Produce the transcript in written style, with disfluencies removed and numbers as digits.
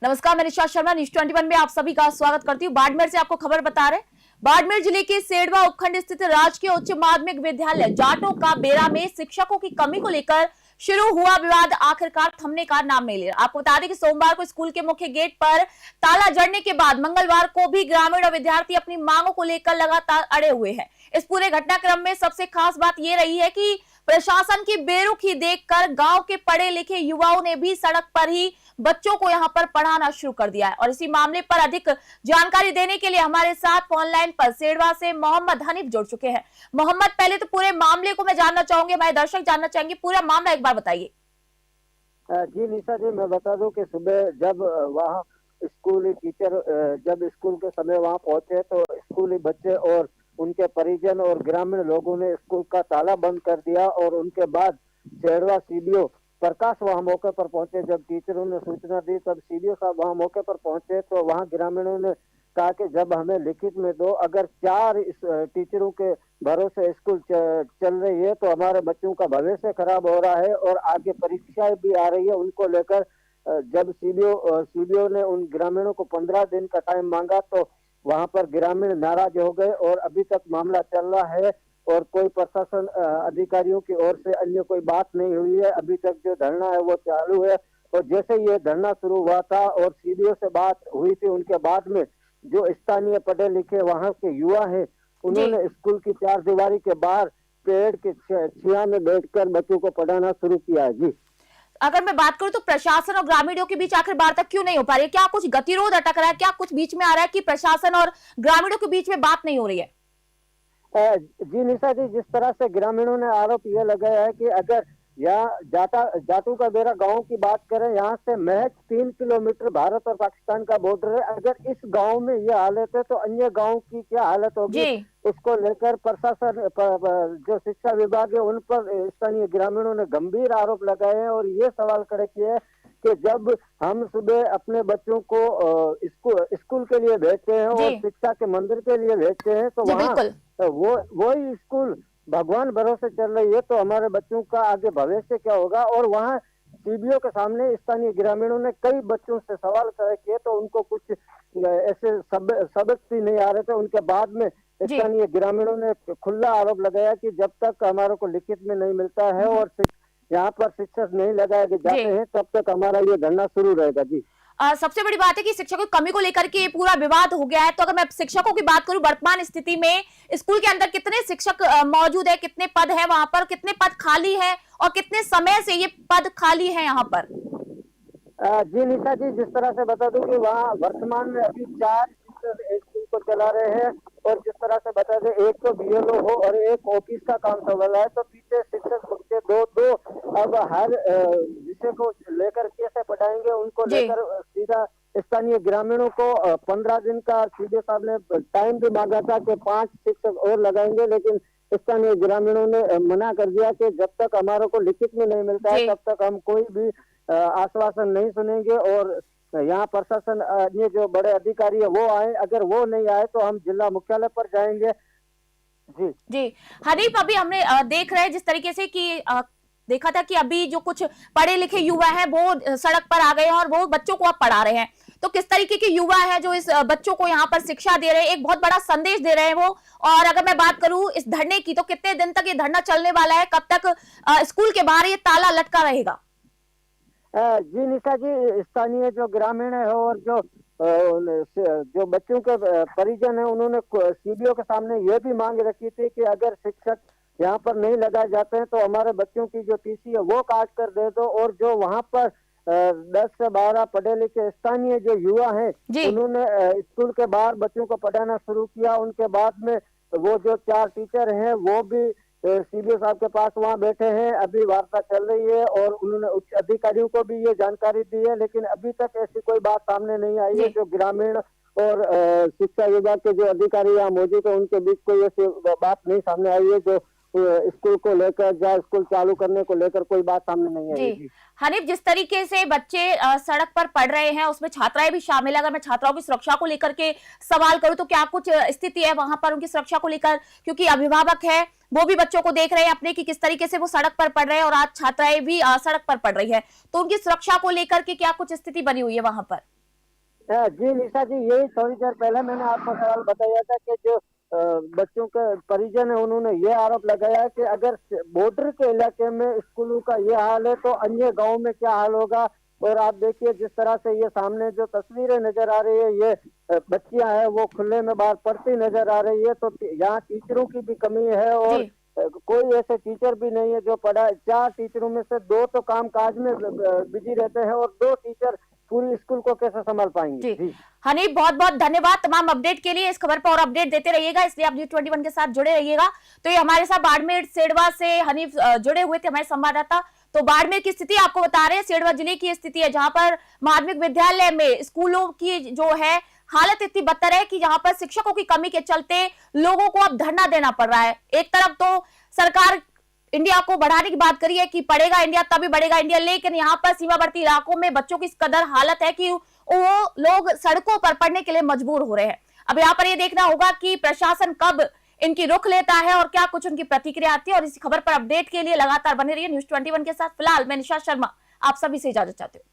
नमस्कार, मैं निशा शर्मा, न्यूज़ 21 में आप सभी का स्वागत करती हूँ। बाड़मेर से आपको खबर बता रहे हैं। बाड़मेर जिले के सेडवा उपखंड स्थित राजकीय उच्च माध्यमिक विद्यालय जाटो का बेरा में शिक्षकों की कमी को लेकर शुरू हुआ विवाद आखिरकार थमने का नाम नहीं ले रहा। आपको बता दें कि सोमवार को स्कूल के मुख्य गेट पर ताला जड़ने के बाद मंगलवार को भी ग्रामीण और विद्यार्थी अपनी मांगों को लेकर लगातार अड़े हुए हैं। इस पूरे घटनाक्रम में सबसे खास बात यह रही है कि प्रशासन की बेरुखी देखकर गांव के पढ़े लिखे युवाओं ने भी सड़क पर ही बच्चों को यहां पर पढ़ाना शुरू कर दिया है। और इसी मामले पर अधिक जानकारी देने के लिए हमारे साथ ऑनलाइन पर सेडवा से मोहम्मद हनीफ जुड़ चुके हैं। मोहम्मद, पहले तो पूरे मामले को मैं जानना चाहूंगी, हमारे दर्शक जानना चाहेंगे, पूरा मामला एक बार बताइए। जी निशा जी, मैं बता दूं कि सुबह जब वहाँ स्कूली टीचर जब स्कूल के समय वहाँ पहुंचे तो स्कूली बच्चे और उनके परिजन और ग्रामीण लोगों ने स्कूल का ताला बंद कर दिया और उनके बाद सेडवा सीडीओ प्रकाश वहाँ मौके पर पहुंचे। जब टीचरों ने सूचना दी तब सीडीओ साहब वहाँ मौके पर पहुंचे तो वहाँ ग्रामीणों ने कहा कि जब हमें लिखित में दो, अगर 4 टीचरों के भरोसे स्कूल चल रही है तो हमारे बच्चों का भविष्य खराब हो रहा है और आगे परीक्षाएं भी आ रही है। उनको लेकर जब सीडीओ ने उन ग्रामीणों को 15 दिन का टाइम मांगा तो वहां पर ग्रामीण नाराज हो गए और अभी तक मामला चल रहा है और कोई प्रशासन अधिकारियों की ओर से अन्य कोई बात नहीं हुई है। अभी तक जो धरना है वो चालू है और जैसे ये धरना शुरू हुआ था और सीडीओ से बात हुई थी, उनके बाद में जो स्थानीय पढ़े लिखे वहां के युवा हैं उन्होंने स्कूल की 4 दीवारी के बाहर पेड़ के छाया में बैठकर बच्चों को पढ़ाना शुरू किया है। जी, अगर मैं बात करूं तो प्रशासन और ग्रामीणों के बीच आखिर वार्ता क्यों नहीं हो पा रही है? क्या कुछ गतिरोध अटक रहा है? क्या कुछ बीच में आ रहा है कि प्रशासन और ग्रामीणों के बीच में बात नहीं हो रही है? जी निशा जी, जिस तरह से ग्रामीणों ने आरोप यह लगाया है कि अगर यहाँ जाटू का बेरा गांव की बात करें, यहाँ से महज 3 किलोमीटर भारत और पाकिस्तान का बॉर्डर है। अगर इस गांव में ये हालत है तो अन्य गांव की क्या हालत होगी, उसको लेकर प्रशासन जो शिक्षा विभाग है उन पर स्थानीय ग्रामीणों ने गंभीर आरोप लगाए हैं और ये सवाल खड़े किए हैं कि जब हम सुबह अपने बच्चों को स्कूल के लिए भेजते हैं और शिक्षा के मंदिर के लिए भेजते हैं तो वहाँ वही स्कूल भगवान भरोसे चल रही है तो हमारे बच्चों का आगे भविष्य क्या होगा। और वहाँ सीडीओ के सामने स्थानीय ग्रामीणों ने कई बच्चों से सवाल किए तो उनको कुछ ऐसे सबक भी नहीं आ रहे थे। उनके बाद में स्थानीय ग्रामीणों ने खुला आरोप लगाया कि जब तक हमारे को लिखित में नहीं मिलता है और यहाँ पर शिक्षक नहीं लगाए जाते हैं तब तक हमारा ये धरना शुरू रहेगा। जी, सबसे बड़ी बात है कि शिक्षकों की कमी को लेकर के पूरा विवाद हो गया है। तो अगर मैं शिक्षकों की बात करूं, वर्तमान स्थिति में स्कूल के अंदर कितने शिक्षक मौजूद है, कितने पद हैं वहां पर, कितने पद खाली हैं और कितने समय से ये पद खाली हैं यहाँ पर? जी निशा जी, जिस तरह से बता दूं कि वहाँ वर्तमान में अभी 4 शिक्षक स्कूल को चला रहे हैं और जिस तरह से बता दें एक तो बीएलओ हो और एक ऑफिस का काम संभाल रहा है तो पीछे शिक्षक बच्चे दो अब हर विषय को लेकर कैसे पढ़ाएंगे, उनको लेकर सीधा स्थानीय ग्रामीणों को 15 दिन का सीधे साहब ने टाइम भी मांगा था कि 5 शिक्षक और लगाएंगे, लेकिन स्थानीय ग्रामीणों ने मना कर दिया कि जब तक हमारे को लिखित में नहीं मिलता है तब तक हम कोई भी आश्वासन नहीं सुनेंगे और यहाँ प्रशासन ये जो बड़े अधिकारी है वो आए, अगर वो नहीं आए तो हम जिला मुख्यालय पर जाएंगे। जी हनीफ, अभी हमने देख रहे हैं जिस तरीके से कि देखा था कि अभी जो कुछ पढ़े लिखे युवा हैं वो सड़क पर आ गए हैं और वो बच्चों को अब पढ़ा रहे हैं। तो किस तरीके के युवा है जो इस बच्चों को यहाँ पर शिक्षा दे रहे हैं, एक बहुत बड़ा संदेश दे रहे हैं वो। और अगर मैं बात करूं इस धरने की तो कितने दिन तक ये धरना चलने वाला है, कब तक स्कूल के बाहर ये ताला लटका रहेगा? जी निशा जी, स्थानीय जो ग्रामीण है और जो बच्चों के परिजन है उन्होंने सीडीओ के सामने ये भी मांग रखी थी कि अगर शिक्षक यहाँ पर नहीं लगाए जाते हैं तो हमारे बच्चों की जो टीसी है वो काट कर दे दो। और जो वहाँ पर 10 से 12 पढ़े लिखे स्थानीय जो युवा हैं उन्होंने स्कूल के बाहर बच्चों को पढ़ाना शुरू किया। उनके बाद में वो जो 4 टीचर हैं वो भी सीडीओ साहब के पास वहाँ बैठे हैं, अभी वार्ता चल रही है और उन्होंने उच्च अधिकारियों को भी ये जानकारी दी है, लेकिन अभी तक ऐसी कोई बात सामने नहीं आई है। जो ग्रामीण और शिक्षा विभाग के जो अधिकारी यहाँ मौजूद है उनके बीच कोई ऐसी बात नहीं सामने आई है जो स्कूल को लेकर या स्कूल चालू करने को लेकर कोई बात सामने नहीं आई। हनीफ, जिस तरीके से बच्चे सड़क पर पढ़ रहे हैं उसमें छात्राएं भी शामिल है। अगर मैं छात्राओं की सुरक्षा को लेकर के सवाल करूं तो क्या कुछ स्थिति है वहां पर उनकी सुरक्षा को लेकर, क्योंकि अभिभावक है वो भी बच्चों को देख रहे हैं अपने कि किस तरीके से वो सड़क पर पढ़ रहे हैं और आज छात्राएं भी सड़क पर पढ़ रही है, तो उनकी सुरक्षा को लेकर के क्या कुछ स्थिति बनी हुई है वहां पर? जी निशा जी, यही थोड़ी देर पहले मैंने आपको सवाल बताया था कि जो बच्चों के परिजन है उन्होंने ये आरोप लगाया कि अगर बॉर्डर के इलाके में स्कूलों का ये हाल है तो अन्य गांव में क्या हाल होगा। और आप देखिए जिस तरह से ये सामने जो तस्वीरें नजर आ रही है, ये बच्चियां हैं वो खुले में बाहर पढ़ती नजर आ रही है। तो यहाँ टीचरों की भी कमी है और जी। कोई ऐसे टीचर भी नहीं है जो पढ़ा। 4 टीचरों में से 2 तो काम काज में बिजी रहते हैं और 2 टीचर पूरी स्कूल को कैसे संभाल पाएंगे। जी जी हनीफ, बहुत बहुत धन्यवाद तमाम अपडेट के लिए। इस खबर पर और अपडेट देते रहिएगा, इसलिए आप G21 के साथ जुड़े रहिएगा। तो ये हमारे साथ बाड़मेर सेडवा से हनीफ जुड़े हुए थे, हमारे संवाददाता। तो बाड़मेर की स्थिति आपको बता रहे हैं, सेडवा जिले की स्थिति है जहां पर माध्यमिक विद्यालय में स्कूलों की जो है हालत इतनी बदतर है कि यहाँ पर शिक्षकों की कमी के चलते लोगों को अब धरना देना पड़ रहा है। एक तरफ तो सरकार इंडिया को बढ़ाने की बात करी है कि पढ़ेगा इंडिया तभी बढ़ेगा इंडिया, लेकिन यहाँ पर सीमावर्ती इलाकों में बच्चों की इस कदर हालत है कि वो लोग सड़कों पर पढ़ने के लिए मजबूर हो रहे हैं। अब यहाँ पर ये देखना होगा कि प्रशासन कब इनकी रुख लेता है और क्या कुछ उनकी प्रतिक्रिया आती है। और इस खबर पर अपडेट के लिए लगातार बने रहिए News 21 के साथ। फिलहाल मैं निशा शर्मा आप सभी से इजाजत चाहती हूँ।